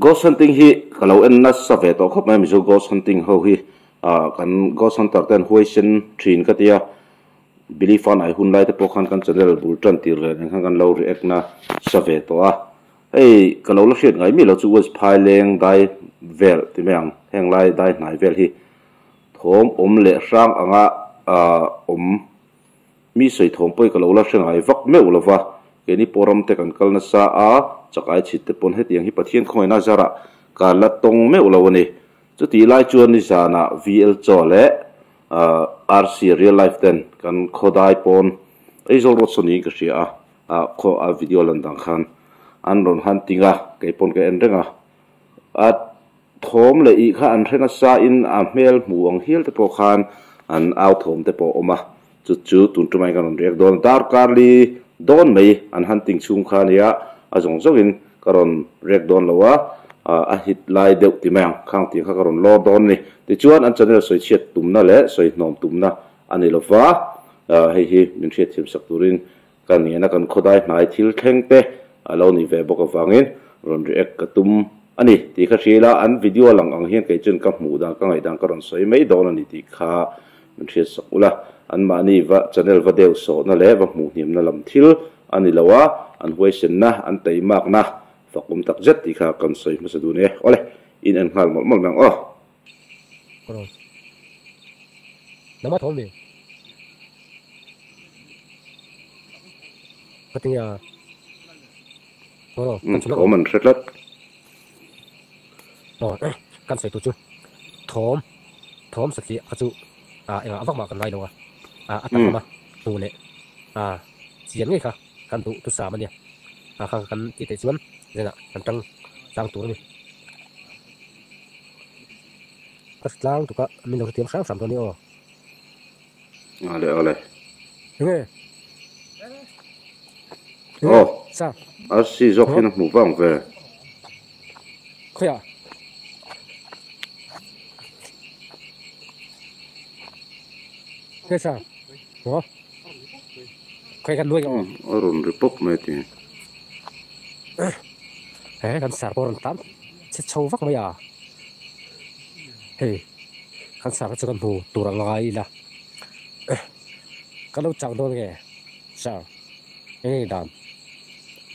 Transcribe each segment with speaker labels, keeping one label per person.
Speaker 1: ghost hunting hi kalau en na sa ve to khop mai mi zo ghost hunting ho hi kan ghost hunter ten huisin thin ka tia bilifan ai hun lai te pokhan kan channel bultan tir re nang kan lo react na sa ve to ei kalau lo hriat ngai mi lo chu was phai leng dai vel ti meang heng lai dai nai vel hi thom le sang anga mi sei thom poi kalau la hring ai vak me ulova ke ni poram te kan kalna sa chakai chit te pon hetiang hi pathian khoina zara kala tong me ulawani chuti lai chuan ni sana VL chole RC real life ten kan khodai pon ei zol rot soni ka sia kho video landang khan an ron huntinga ke pon ke enrenga thom le I kha an rena sa in a mel muang hial te po khan an out thom te po oma chu tun tumai kan rek don dar karli don mai an hunting chung khan ya azong zongin karon rek don lawa a hit lai deuh ti mang khang ti kha karon lo don ni ti chuan an channel soi chet tumna le soi nom tumna ani lova hei hi min chet thim sak turin kan ni na kan khodai nai thil thleng te alo ni ve bok awangin ron react ka tum ani ti kha shila an video lang ang hian ke chen ka hmu da ka ngai dang karon soi mai don ani ti kha min chet sakula an mani va channel va deu so na le va hmu hnim na lam thil ani lawa an huisen na an teimak na fakum tak jet ti kha kan soi masadu ne ole in an hal mol nang
Speaker 2: nama thom me patinga kan chula
Speaker 1: man thretlat
Speaker 2: kan soi tu chu thom sakhi achu enga avak ma kan lai lo atama tu le sian ngai kha kan tu sa ma ne kan ti te chuan zena kan tang tur ni aslang tu ka min lo tiam sam to ni
Speaker 1: ole
Speaker 2: nge sa
Speaker 1: asi zok hin mu wang ve
Speaker 2: khoya ke sa khoy kan nuôi
Speaker 1: orun repop me ti
Speaker 2: kan sar poron tam che chau vak maya hey kan sar chu kan bu turang ngai la kan lo chang don ge sa dam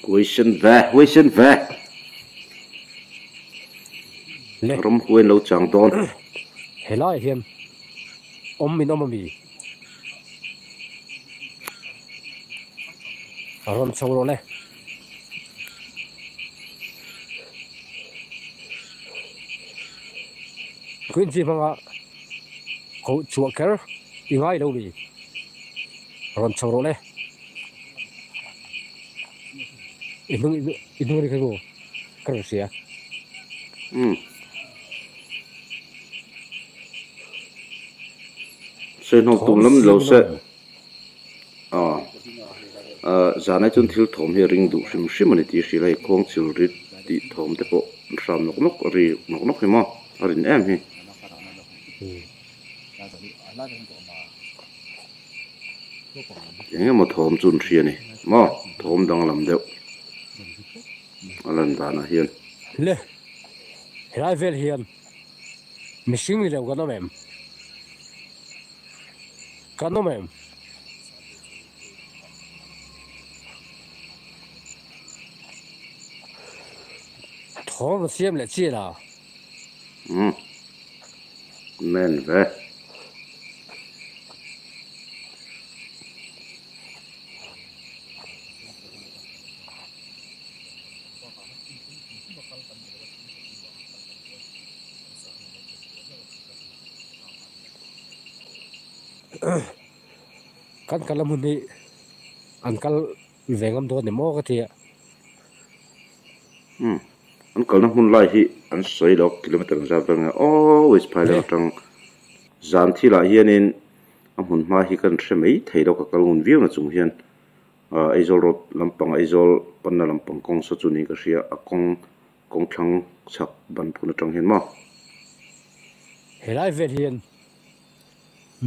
Speaker 1: question ve
Speaker 2: le
Speaker 1: rom huin lo chang don
Speaker 2: helai hiam min mi ron chau ro le Queen ji manga ko chuaker ingai lo ni ron chau ro le inung ni ka go kar sia
Speaker 1: se no tum lam lo se zanai chun thil thom he ring du shim ani ti shilai khong chil rit ti thom te po ram nok ri nok he ma arin em hi engem mo thom chun thria ni ma thom dang lam deuh alan dana hian
Speaker 2: le helai vel hian mishing mi lo kano mem thom siam le chi la
Speaker 1: men ve
Speaker 2: kan kalamun ni ankal vengam do ni mo ka tia
Speaker 1: an kalna hun lai hi an soi lo kilometer za banga always phale tang zan thila hianin a hun ma hi kan thremei theilo ka kalun view na chung hian aizol road lampang aizol panna lampang kong so chuni ka ria akong kong thang chak ban phuna tang hian ma
Speaker 2: helai vel hian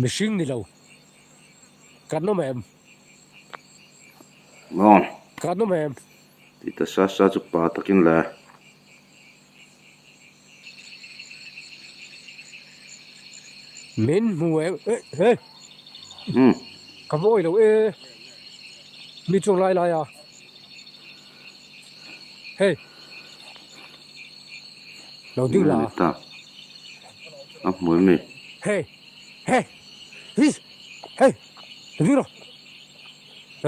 Speaker 2: mishing ni lo kano mem
Speaker 1: ngon
Speaker 2: kano mem
Speaker 1: ti ta sa chu pa takin la
Speaker 2: min mu ê cầm ôi đâu ê mi chung lại lại à hey đầu tiên là
Speaker 1: ta mới mì
Speaker 2: hey hey hey đầu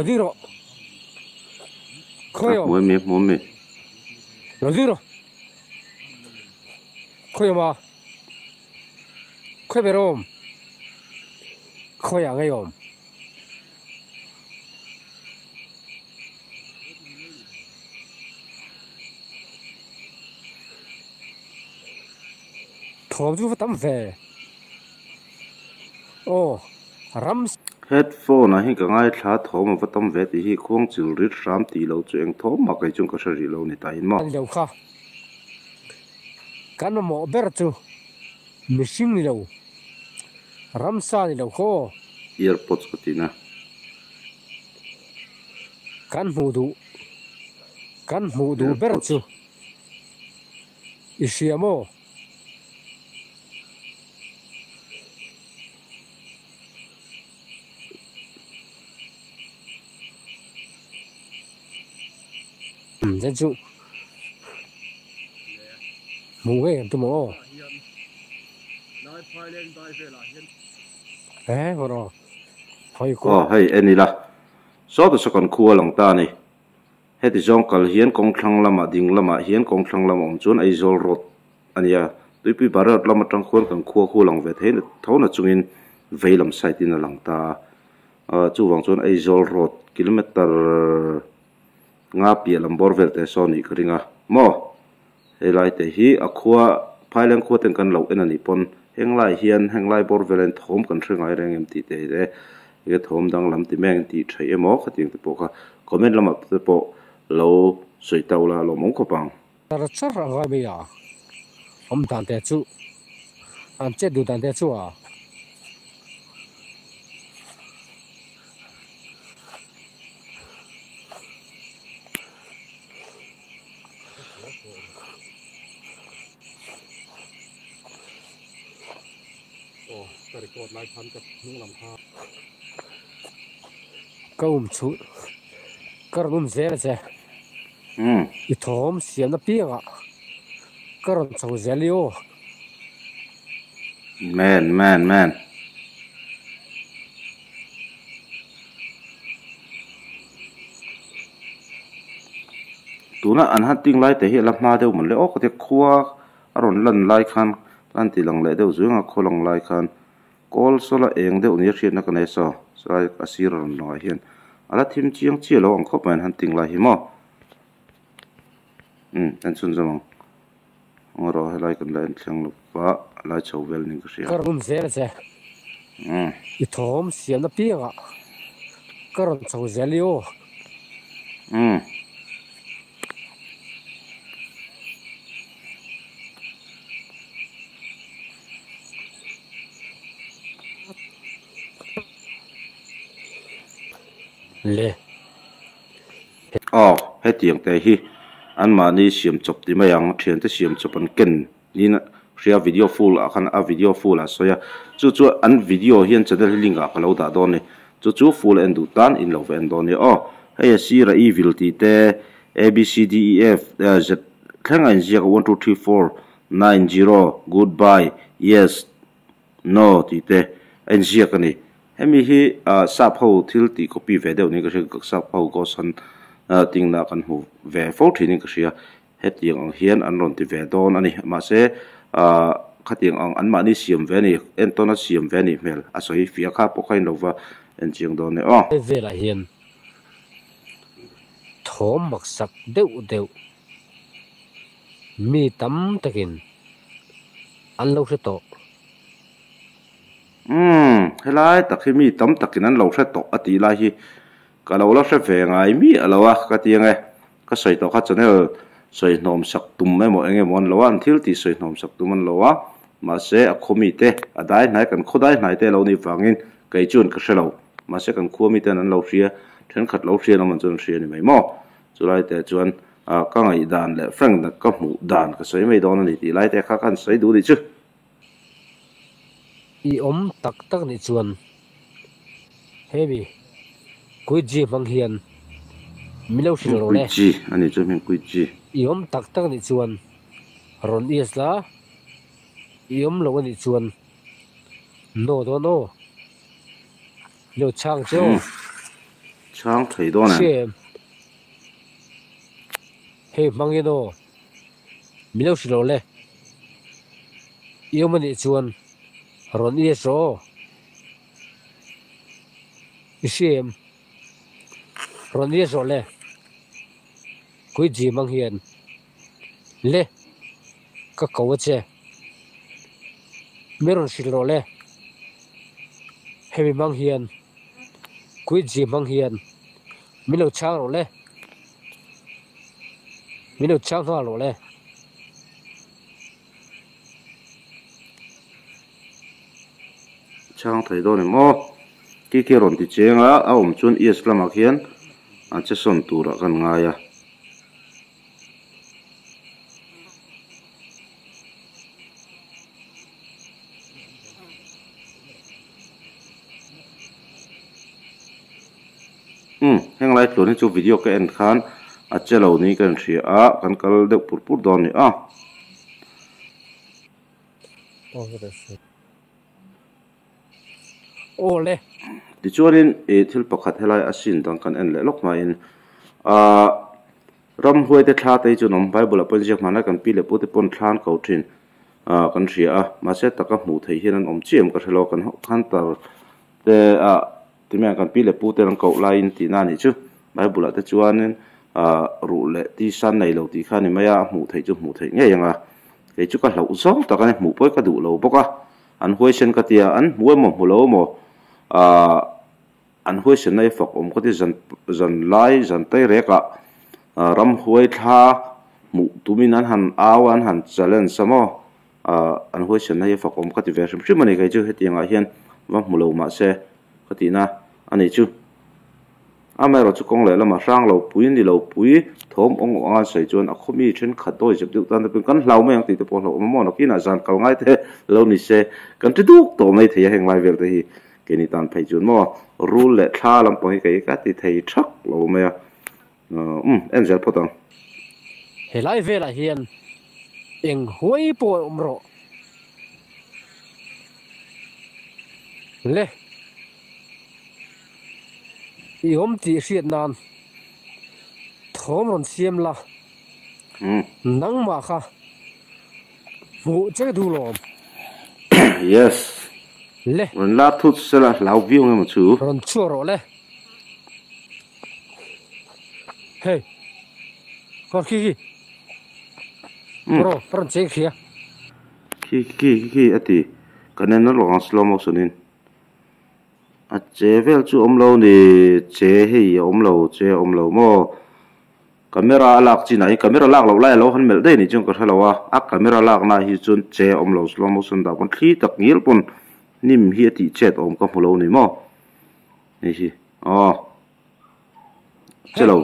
Speaker 2: tiên rồi khơi
Speaker 1: mới mì
Speaker 2: đầu tiên rồi khơi mà khơi về rồi khơi à ngay rồi thom chú tắm về ô ram
Speaker 1: headphone hi ka ngai thla thom wa tam ve ti hi khong chil rit ram ti lo chu eng thom ma kai chung ka sari lo ni ta in ma
Speaker 2: lo kha kan mo ber chu mishing ni lo ram sa ni lo kho
Speaker 1: earpods ko ti na
Speaker 2: kan mu du ber chu isiamo dân chủ mù về tụi mồ vào đó thôi
Speaker 1: cô hay anh đi là số tôi sẽ còn khua lòng ta này hết thì trong cả hiến công thăng làm mà đình làm mà hiến công thăng làm ông chốn ấy rồi rốt anh ya tôi bị bảo là làm mà trong khuôn cần khua lòng về thế thấu là chúng in về làm sai tin là lòng ta chú vòng chốn ấy rồi rốt km nga pia lam borvel te soni kringa mo helai te hi akhua phailang khuat ten kan lo enani pon henglai hian henglai borvelen thom kan threngai reng em ti te de ye thom dang lam ti meng ti thai emo khating te po ka comment lam te po lo soi taula lo mong ko pang
Speaker 2: tar char ga be ya om tan te chu an che du tan te chu a record หลายพันกับนุ่งลำพาก็ชุดก็รุ่มเสียแล้วใช่อีทอมเสียน้ำเปียกก็รุ่มชงเสียลิโอ
Speaker 1: แมนตัวน่ะอันฮัตติ้งไล่แต่เฮียรับมาเดี๋ยวมันเลยโอ้ก็จะคว้าอารมณ์ลั่นไล่คันอันที่หลังเลยเดี๋ยวซึ่งเขาหลังไล่คันกอลโซละเองเดี๋ยวนี้เชียนนักเนสสายอาศิรนอยเห็นอะไรทีมเชียงเชี่ยเราอังคบมันหันติงไล่หิมะอันสุนทรมังเราให้ไล่กันไล่เชียงลูกฟ้าไล่ชาวเวลนี่ก็เชีย
Speaker 2: ก็รุ่มเสียแล้วใช่อีทอมเสียน้ำเปียกก็รุ่มชงเสียลิโอเลย
Speaker 1: ให้เตียงแต่ฮีอันมานี่เสียมจบที่ไม่ยังเทียนที่เสียมจบมันเก่งนี่นะเสียวิดีโอฟูลอ่ะคันวิดีโอฟูลอ่ะสอยจู่อันวิดีโอเห็นจะได้ลิงก์กับเราด่าโดนนี่จู่ฟูลเอ็นดูตันอินเราเอ็นโดนนี่ให้ซีระอีวิลตีแต่ A B C D E F จะแข่งกันเสียกับ1 2 3 4 9 0 goodbye yes no ตีแต่เอ็นเสียกันนี่ให้มีที่ซับเขาทิลตีก็ปีเวเดียวนี่ก็คือซับเขาก็สันติงนักกันหูเวฟทีนี่ก็คือเฮ็ดอย่างเฮียนอันรอนที่เวดอนอันนี้มาเสขัดอย่างอันมานี่เสียมเวนี่เอ็นต้นนั้นเสียมเวนี่เมลอาศัยฟิอาคาปกให้เราว่าเอ็นเจียงดอนเนี่ย
Speaker 2: เวลาเฮียนทอมมักสักเดียวมีตั้มตะกินอันเราเสต
Speaker 1: ให้ไล่ตักให้มีตั้มตักนั้นเราใช้ตกอติไล่ที่ก็เราใช้แฝงไงมีอะไรวะก็ที่ยังไงก็ใส่ต่อข้าจะเนี่ยใส่นมสักตุ่มไม่หมดเงี้ยมันเราว่าที่ที่ใส่นมสักตุ่มมันเราว่ามาเสียคอมีเตะได้ไหนกันเขาได้ไหนเตะเราในฝั่งนี้ไก่จุนก็ใช่เรามาเสียกันคอมีเตะนั้นเราเสียฉันขัดเราเสียเรามันจนเสียนี่ไม่หมดจุดไรแต่จวนก็ไงด่านแหละแฝงแต่ก็หมูด่านก็ใส่ไม่โดนนี่ที่ไรแต่ข้ากันใส่ดูดิจุ
Speaker 2: i om tak tak ni chuan hebi kui ji mang hian milo shilo le
Speaker 1: ji ani chu min kui ji
Speaker 2: i om tak tak ni chuan ron isla i om lo ni chuan no do no lo chang cho
Speaker 1: chang thei do na
Speaker 2: he mangino milo shilo le i om ni chuan ron isro isem ron isro le kui ji mang hian le ka kawache meron shilo le hebi mang hian kui ji mang hian milo chang ro le milo chang ha ro le
Speaker 1: chang thei do ni mo ki ron ti chenga a chun islamak hian an che son tura kan nga ya heng lai tlon chu video ka en khan a chelo ni kan thria a kan kal de pur don ni a
Speaker 2: ole
Speaker 1: ti chuanin e thil pakhat helai a sin dang kan en le lok ma in ram huai te thla te chu nom bible a project mana kan pi le pu te pon thlan ko thin kan thria a ma se taka hmu thei hian an om chem ka thelo kan khan tar te ti me kan pi le pu te ran ko lain ti na ni chu bible te chuanin ru le ti san nei lo ti khan ni maya hmu thei chu hmu thei nge yanga ke chu ka hlo zo ta kan hmu poi ka du lo boka an huai sen ka tia an muai mo lo mo an huai sen nei fak om ko ti zan lai zan tai reka ram huai tha mu tumin an han awan han challenge samo an huai sen nei fak om ka ti version chimani kai chu hetianga hian wa mulo ma se katina ani chu amero chu kong le lama sang lo pui ni lo pui thom ong anga sei chuan a khomi then khatoi jep du tan pe kan hlau mai ti te pon lo mo no kina zan kal ngai te lo ni se kan ti duk to mai thei heng lai vel te hi ke ni tan phei chun mo rule le thla lam poi kai ka ti thei thak lo me en zel potang
Speaker 2: helai vela hian eng huai po umro le i om ti hriat nan thom ron siam la nang ma kha mu che du lo
Speaker 1: yes
Speaker 2: le
Speaker 1: ron la thut sela lau view ngam chu
Speaker 2: ron churo le hey kon ki bro ron che khia
Speaker 1: ki ati kanen no lo slow motion in a che vel chu omlo ni che hei omlo che omlo mo camera lak chi nai camera lak lo lai lo han mel dei ni chung ka thalawa a camera lak na hi chun che omlo slow motion da pon thli tak ngil pon nim hi ti chet om ka mulo ni mo ni hi chelo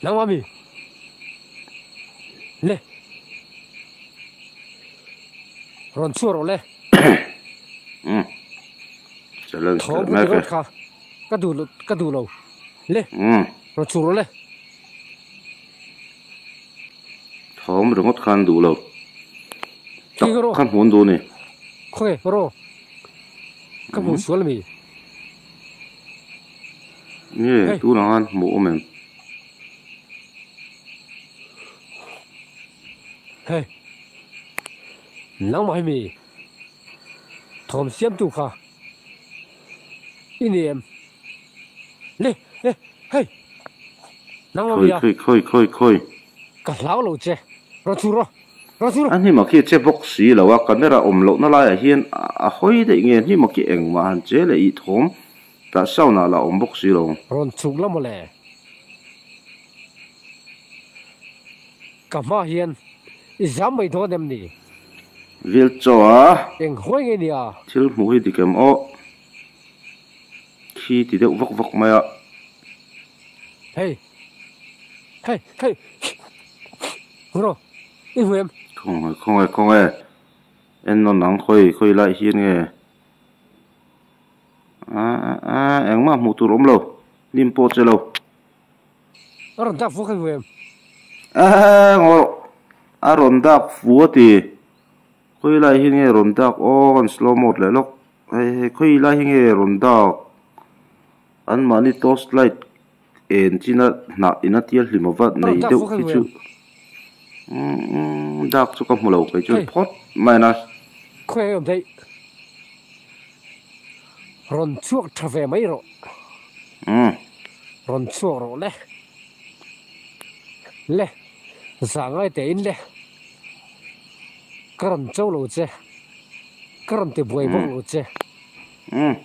Speaker 2: nang mami le ron churo le
Speaker 1: challenge
Speaker 2: thom ka ka du lo le ron churo le
Speaker 1: thom rongot khan du lo khan hun du ni
Speaker 2: khoe ro ka mu sual mi
Speaker 1: ye tu nan mu men
Speaker 2: hey nang mai mi thom siam tu kha iniem le hey nang mai ya
Speaker 1: khoi
Speaker 2: ka lao lo che ro chu
Speaker 1: anh hi mà khi che box xí là wa camera lo na la hian a hoi de nge hi mà ki eng ma han che le I thom ta sau na la box xí lo
Speaker 2: ron chuk la mo le ka ma hian I zam mai do dem ni
Speaker 1: vil cho
Speaker 2: eng hoi nge ni
Speaker 1: thil mu hi dikem o khi ti de vok ma ya
Speaker 2: hey bro I huem
Speaker 1: không ai en non nang khoi lại hiền nghe eng ma mu tu rom lo lim po che lo
Speaker 2: aron dak fu kan we
Speaker 1: ngo aron dak fu ti khoi lai hi nge ron dak o kan slow mode le lok khoi lai hi nge ron dak an mani toast light en china na ina tial hlimawat nei deuh ki chu dak chu ka hmulo kai chu phot mai na
Speaker 2: khoi om dei ron chuak thave mai ro ron chuak ro le zangai te in le karan chau lo che karan te buai bong lo che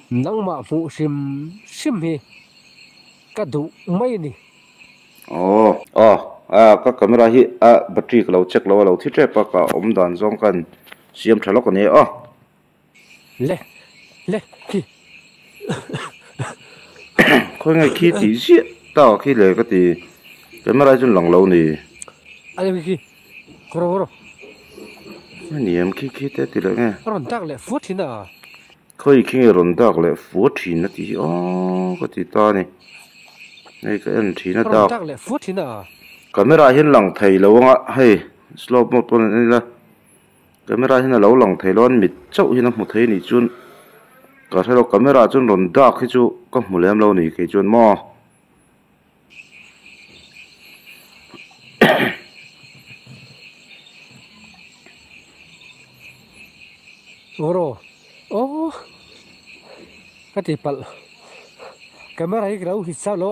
Speaker 2: nang ma fu sim hi ka du mai ni
Speaker 1: ka camera hi battery ka lo check lo thi tre pa ka om dan zong kan siam thalok ani
Speaker 2: le ki
Speaker 1: khoi ngai khi ti si ta khi le ka ti camera chun lang lo ni
Speaker 2: ai ki koro
Speaker 1: ni em khi te ti le nge
Speaker 2: ron tak le fu thina
Speaker 1: khoi khi ron dak le fu thi na ti ka ti ta ni nei ka en thi na
Speaker 2: ron tak le fu thina
Speaker 1: camera hin lang thei lo nga hei slow mo ton ni la camera hin lo lang thei lon mit chau hin mu thei ni chun ka thelo camera chun ron dak hi chu ka mulem lo ni ke chun mo
Speaker 2: oro ka ti pal camera hi grau hi sa lo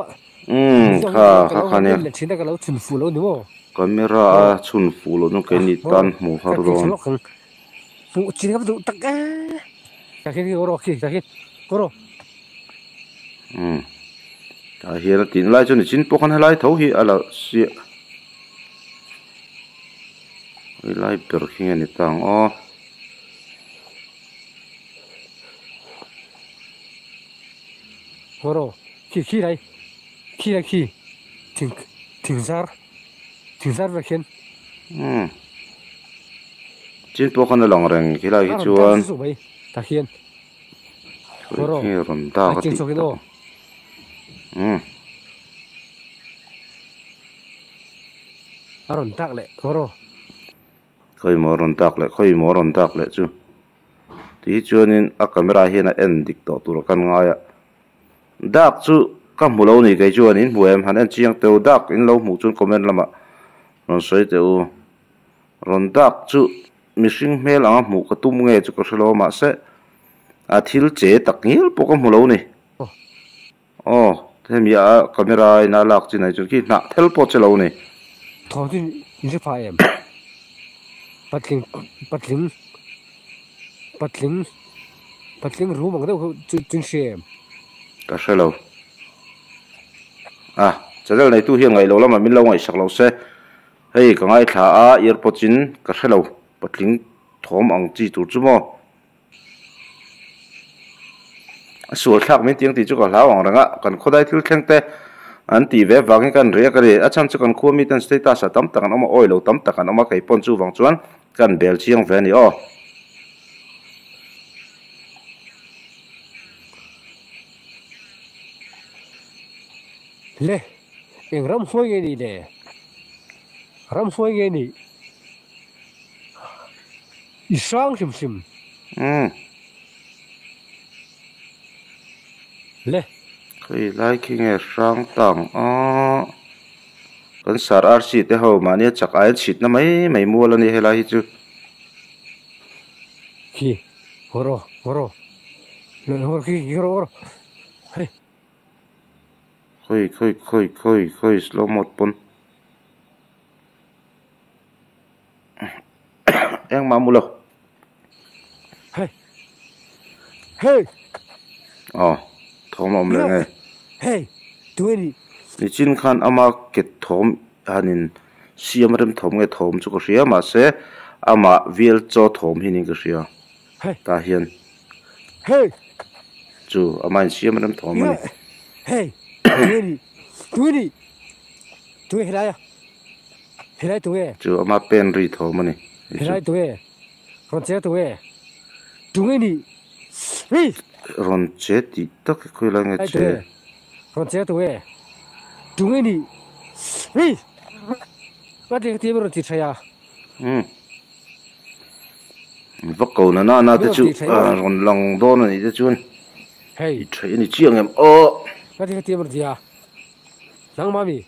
Speaker 1: ka ne
Speaker 2: le thina ka lo chun fu lo ni mo
Speaker 1: camera chun fu lo no ke ni tan mu har ron
Speaker 2: fu chi ka du tak ka ki oro ki ka ki oro
Speaker 1: ta hian tin lai chun chin pokan halai tho hi ala si lai per khinga ni tang
Speaker 2: oro ki lai ting zar va khen
Speaker 1: chin pokan long reng ki lai chuan
Speaker 2: ta hian
Speaker 1: oro ron ta ka ti
Speaker 2: aron tak le oro
Speaker 1: khoi mo ron tak le chu ti chuanin a camera hian a en dik to tur kan nga ya dak chu ka hmulo ni kai chuanin huem han en chiang teu dak in lo hmu chun comment lama ron soi teu ron dak chu mihring hmel anga hmu ka tum nge chu ka hlo ma se a thil che tak ngil po ka hmulo ni themia camera ina lak chinai chu ki na thel po chelo ni
Speaker 2: thawtin in se phaem patling room ang deuh chun shem
Speaker 1: ka helo chadal nei tu hi ngai lo lama min lo ngai sak lo se hei ka ngai thla a earpod chin ka helo patling thom ang chi tur chu mo sual thak min tiang ti chu ka hlawang ranga kan khodai thil thlengte an ti ve wangin kan ria ka ri acham chu kan khuami tan status tam takan oma oilo tam takan oma kai pon chu wang chuan kan bel chiang ve ni
Speaker 2: le eng ram hoi nge ni le ram hoi nge ni isang sim le
Speaker 1: khoi lai ki nge sang tang kan sar rc te ho mani chak ai chit na mai mual ani hela hi chu
Speaker 2: ki horo le hor ki horo hey
Speaker 1: khoi slow mode pon eng ma mulo
Speaker 2: hey
Speaker 1: thom om le nge
Speaker 2: hey tuini
Speaker 1: ni chin khan ama ke thom hanin siam rem thom nge thom chu ko ria ma se ama vil cho thom hi ni ka ria ta hian chu ama siam rem thom ni
Speaker 2: hey tuini tu helaya tuwe
Speaker 1: chu ama pen ri thom ni
Speaker 2: helaya tuwe ron che tuwe tuini
Speaker 1: ron che ti tak khoi la nge che
Speaker 2: ron che tu e tu nge ni hey wa de ti ro ti chaya
Speaker 1: vak ko na te chu ron long don ni te chun
Speaker 2: hey
Speaker 1: thei ni chiang em
Speaker 2: wa de ti ro ti ya nang ma mi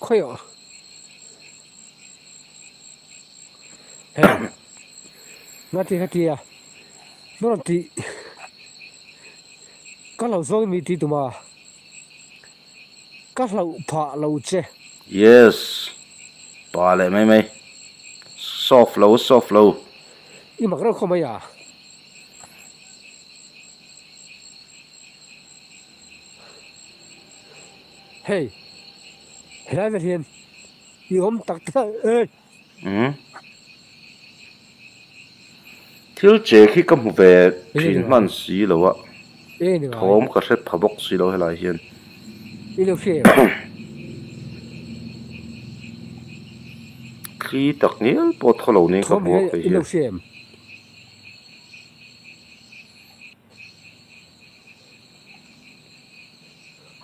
Speaker 2: khoi yo hey wa de ti ya no ti ka lo zo mi ti tu ma ka lo pha lo che
Speaker 1: yes pa le mai soft low
Speaker 2: i mak ro kho ma ya hey helai ve hian i om tak ta ơi
Speaker 1: thil che khi kam hu ve thin man si lo wa
Speaker 2: ni
Speaker 1: thom ka hret phabok si lo helai hian
Speaker 2: i lo she
Speaker 1: khi tak nial po tholo ni ka mo ke
Speaker 2: i lo
Speaker 1: hian
Speaker 2: she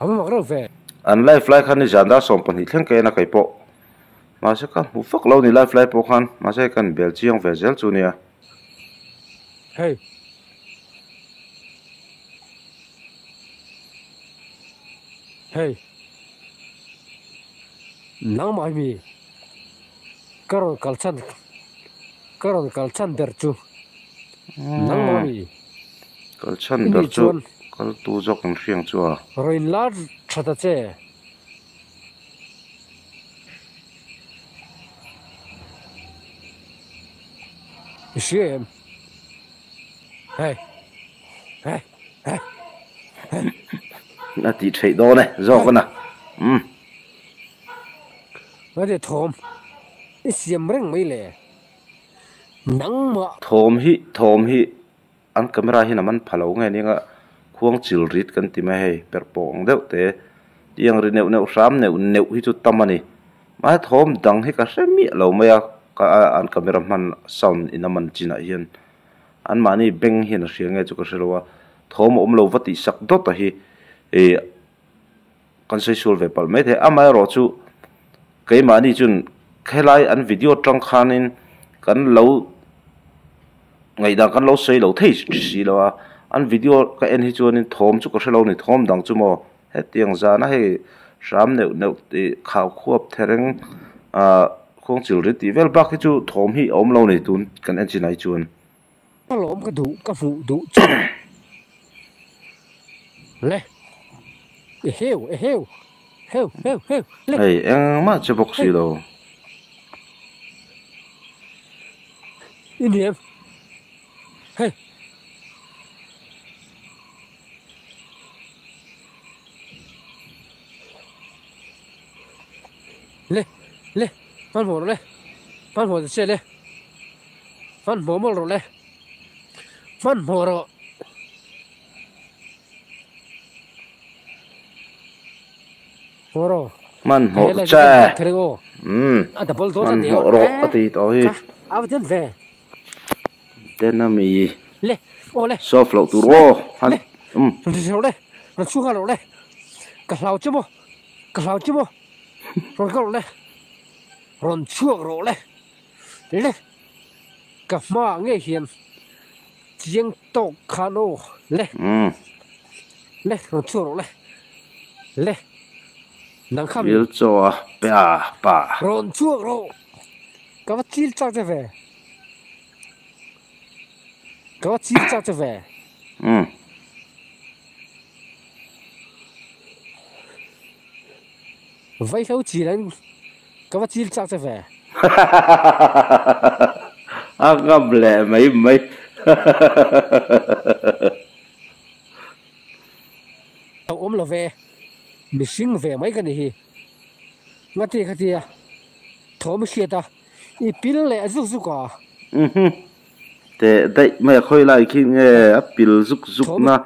Speaker 2: am mak ro ve
Speaker 1: an life like khan ni janda som pan hi thleng ke na kai po ma se ka hu fak lo ni life like po khan ma se kan bel chiang ve zel chu nia
Speaker 2: hey hey nang mai mi karon kalchan der chu nang mai
Speaker 1: kal chan dar chu kal tu jok an riang chu a
Speaker 2: roin lar thata che shem hey
Speaker 1: na ti thei do ne zo ka na
Speaker 2: wa de thom i siam reng mai le nang ma
Speaker 1: thom hi an camera hi na man phalo nge ni nga khuang chil rit kan ti ma hei per pong deuh te tiang ri neu ram neu hi chu tamani ma thom dang hi ka semi lo maya ka an camera man sound in a man china hian an mani beng hi na hriang nge chu ka hrelowa thom om lo vati sak dot hi kan sei sul ve pal me the amai ro chu ke mani chun khelai an video tang khanin kan lo ngai dang kan lo sei lo thei si lo an video ka en hi chuanin thom chu ka hrelo ni thom dang chu mo he tiang za na he ram neu ti khaw khuap thereng khong chil ri ti vel bak hi chu thom hi om lo nei tun kan en chi nai chuan
Speaker 2: ka lom ka du ka fu du chu le heu le
Speaker 1: hey eng ma che bok si lo
Speaker 2: Indian hey le fan mo le fan mo che le fan mo ro le fan mo ro ro
Speaker 1: man ho cha
Speaker 2: krego a da bol do
Speaker 1: man
Speaker 2: ne
Speaker 1: ho ro ati to hi
Speaker 2: a den ve
Speaker 1: ten mi
Speaker 2: le o le
Speaker 1: soft lo tu ro han
Speaker 2: ro le ro chu ga ro le ka lau chu mo ro ga ro le ron chu ro le ka ma nge hian chiang to khano le ron chu ro le nang kham
Speaker 1: bil cho pa
Speaker 2: ron chu ro ka va chil cha che ve vai sau chỉ lên cái vật chil chắc về
Speaker 1: gặp lẹ mấy
Speaker 2: ôm là về mình sinh về mấy cái này ngắt thì cái gì à thò mới xịt à ít pin lẹ rút cả
Speaker 1: te dai mai khoi lai khi nge apil zuk na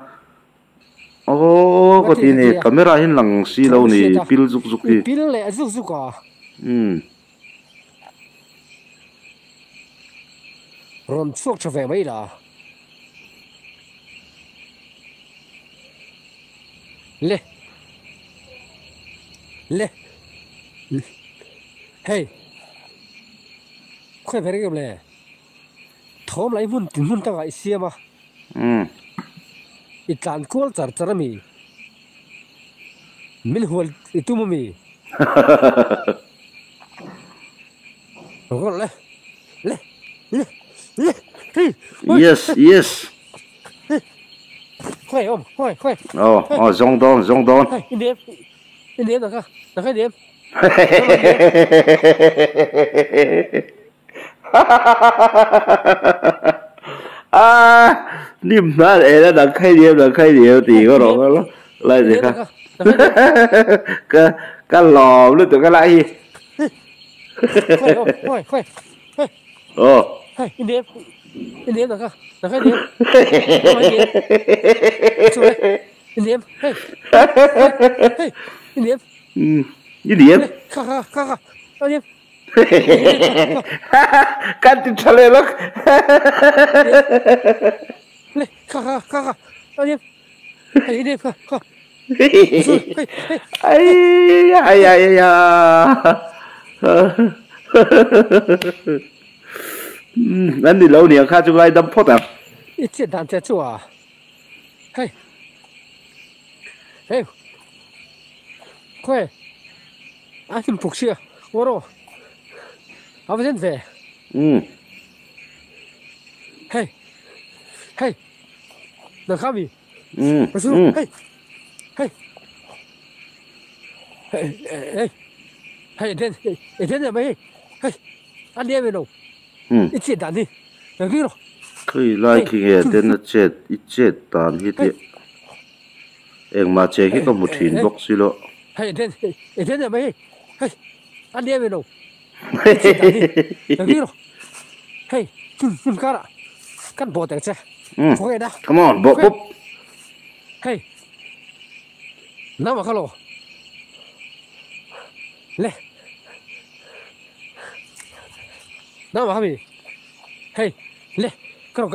Speaker 1: có tin ni camera hin lang si lo ni pil zuk hi
Speaker 2: pil le zuk ka ron chuak tha ve mai la le hey khoi ve ge le thom lai mun tin mun ta ga siama itlan kol char charami min hol itumami
Speaker 1: yes
Speaker 2: khoi om khoi
Speaker 1: zong don
Speaker 2: in dem da ka dem
Speaker 1: nim na era da khai dieu ti có rồi đó lại gì ka lò luôn tụi cái lại gì
Speaker 2: in dem da ka dem in dem
Speaker 1: in dem
Speaker 2: ka dem
Speaker 1: kan tin chale lok
Speaker 2: le ka dem in dem ka
Speaker 1: ai anh đi lâu nhiều khác chúng ai đâm phốt à
Speaker 2: ít chuyện đàn chết chua à hey khỏe anh tìm phục chưa ô rồi à bây giờ về hey được không gì hey đến là mấy anh đi về đâu ít chuyện đàn đi được chưa
Speaker 1: khi lại khi nghe đến chết ít chết đàn hết đi em mà chơi cái con một thìn bốc xí lộ
Speaker 2: hey đến là mấy anh đi về đâu được chưa hey chim cá à cắt bò tẹt xe okay đó
Speaker 1: come on bốc
Speaker 2: hey nào mà khalo le nào mà hami hey le caro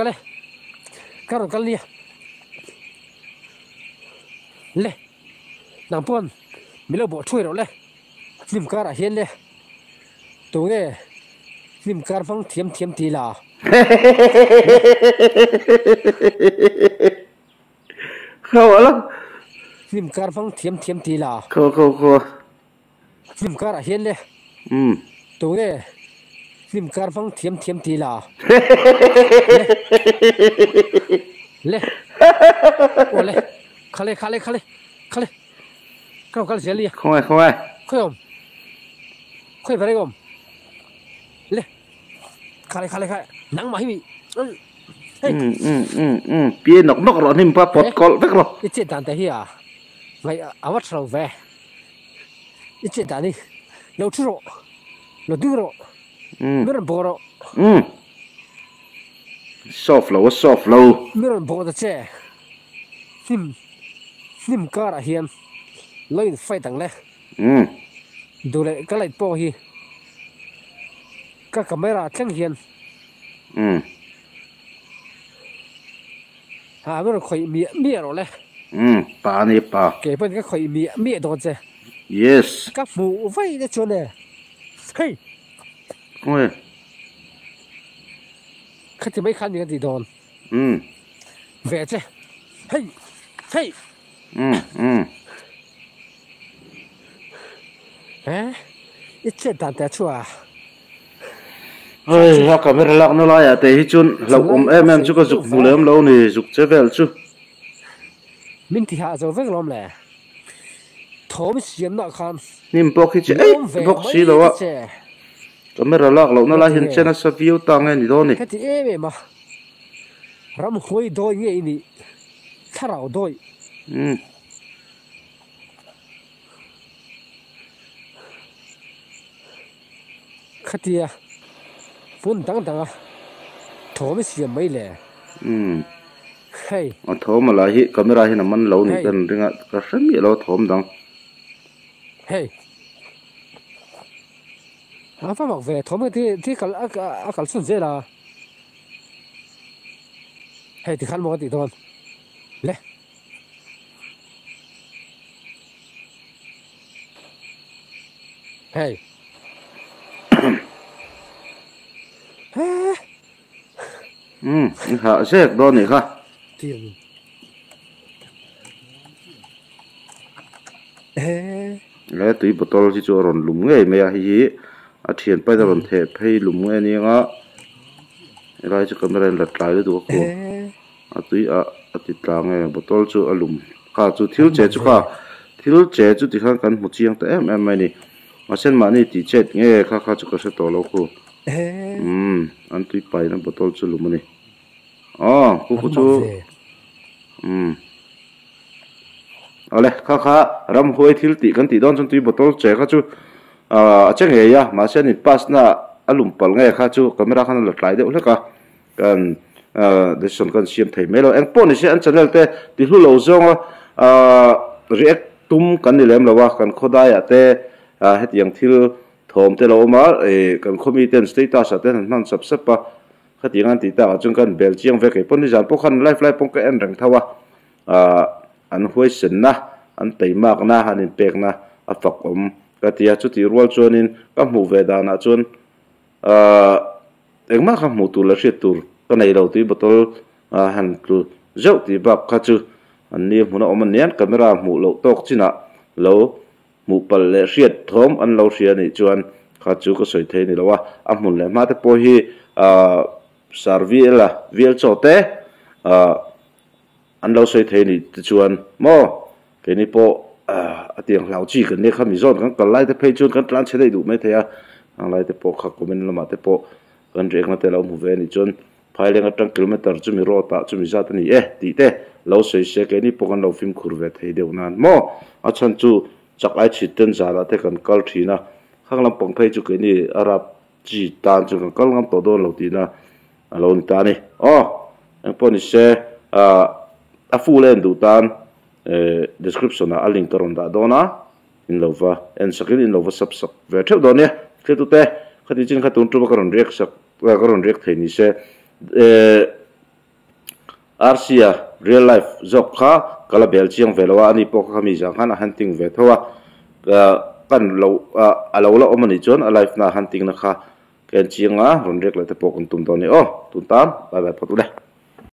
Speaker 2: cái lia le nang pon mi lo bo thui rồi le nim kar a hian le tu nge nim kar phang thiam ti la
Speaker 1: khâu lắm
Speaker 2: nim kar phang thiam ti la
Speaker 1: khâu
Speaker 2: nim kar a hian le tu nge nim kar phang thiam ti la le ole khale caro cái lia
Speaker 1: không ai
Speaker 2: khoi về đây không le khale nắng mà hi
Speaker 1: bia nọc rồi nim pa pot kol vek rồi
Speaker 2: ít chuyện đàn thế hi à ngày awat sầu về ít chuyện đàn đi lâu chút rồi lâu đưa rồi mấy lần bỏ rồi
Speaker 1: soft low
Speaker 2: mấy lần bỏ được chứ nim cara hiền lấy phải tặng lẽ đồ lệ cái lại po hi các camera chẳng hiền mới khởi mía rồi lẽ
Speaker 1: pa này pa
Speaker 2: kể bên cái khởi mía đó chứ
Speaker 1: yes
Speaker 2: các phụ vay để cho nè hey
Speaker 1: ôi
Speaker 2: cái thì mấy khăn những cái gì đòn về chứ hey ít chuyện đàn té chua
Speaker 1: ơi ha camera lắc nó lại à thế hi chun lâu em chú có dục mù lem lâu nè dục chế về chú
Speaker 2: mình thì hạ rồi với lắm lẽ thổ mới xiêm nọ con
Speaker 1: nim bọc hi chứ bọc xí đâu á camera lắc lâu nó lại hiện trên nó view tăng ngay đó nè
Speaker 2: cái thì em mà ram hoi đôi nghe nè thà rau đôi cái thì phun đằng à thổ mới xiêm mấy lẽ hey
Speaker 1: thổ mà lại hi camera hi nằm ăn lâu nè cần đừng cái sân gì lâu thổ đằng
Speaker 2: hey phải mặc về thổ mới thì cái xuân dễ là hey ti khan mo ti don le hey
Speaker 1: ha sek don ni kha
Speaker 2: tiam
Speaker 1: le tui botol chi chu ron lum nge me hi a thian pai da ron the phei lum nge ni nga rai chu camera la tlai du ko a tui a ti tla nge botol chu alum kha chu thil che chu kha thil che chu ti khan kan mu chiang ta em mai ni ma sen ma ni ti chet nge kha chu ka se to lo ko an tui pai na botol chu lum ni ku chu ale kha ram hoi thil ti kan ti don chun tui botol che kha chu acheng he ya ma sen ni pas na alum pal nge kha chu camera khan la tlai de uleka kan deson kan siam thei melo eng pon ni se an channel te ti hlu lo zong react tum kan ni lem lawa kan khoda ya te het yang thil thom te lo ma kan khomi ten status ate nan sap sap pa khati ngan ti ta chung kan bel chiang ve ke pon ni jan po khan live pong ka en rang thawa an huai sen na an teimak na hanin pek na afak ka tia chu ti rual chuanin ka hmu ve dana chun engma kha hmu tu la hriat tur ka nei lo ti botol han tu zau ti bak kha chu an ni hmuna om nian camera hmu lo tok china lo hmu pal le hriat thom an lo hria ni chuan kha chu ka soi thei ni lowa a hmun le ma te po hi sarviela vial chote an lo soi thei ni chuan mo ke ni po atiang lau chi kan ne khami zon kan kalai te phei chun kan tlan chhe dei du mai thea ang lai te po kha comment lama te po kan rek na te lo mu ve ni chun phailenga tang kilometer chu mi ro ta chu mi zat ni ti te lo soi se ke ni po kan lo film khur ve thei deu nan mo a chan chu chak ai chi ten za la te kan kal thina khanglam pong phei chu ke ni arab chi tan chu kan kal ngam to do lo ti na alo ni ta ni ang po ni se a full end du tan description na a link to ron da dona in lova en sakin in lova sap ve theu do ne ke tu te khati chin khatun tu ka ron rek sak ka ron rek thei ni se arsia real life job kha kala bel chiang velowa ani po kha mi jang han hunting ve thowa kan lo alo la omani chon a life na hunting na kha ken chianga ron rek la te po kun tum do ni tun tam bye bye photu le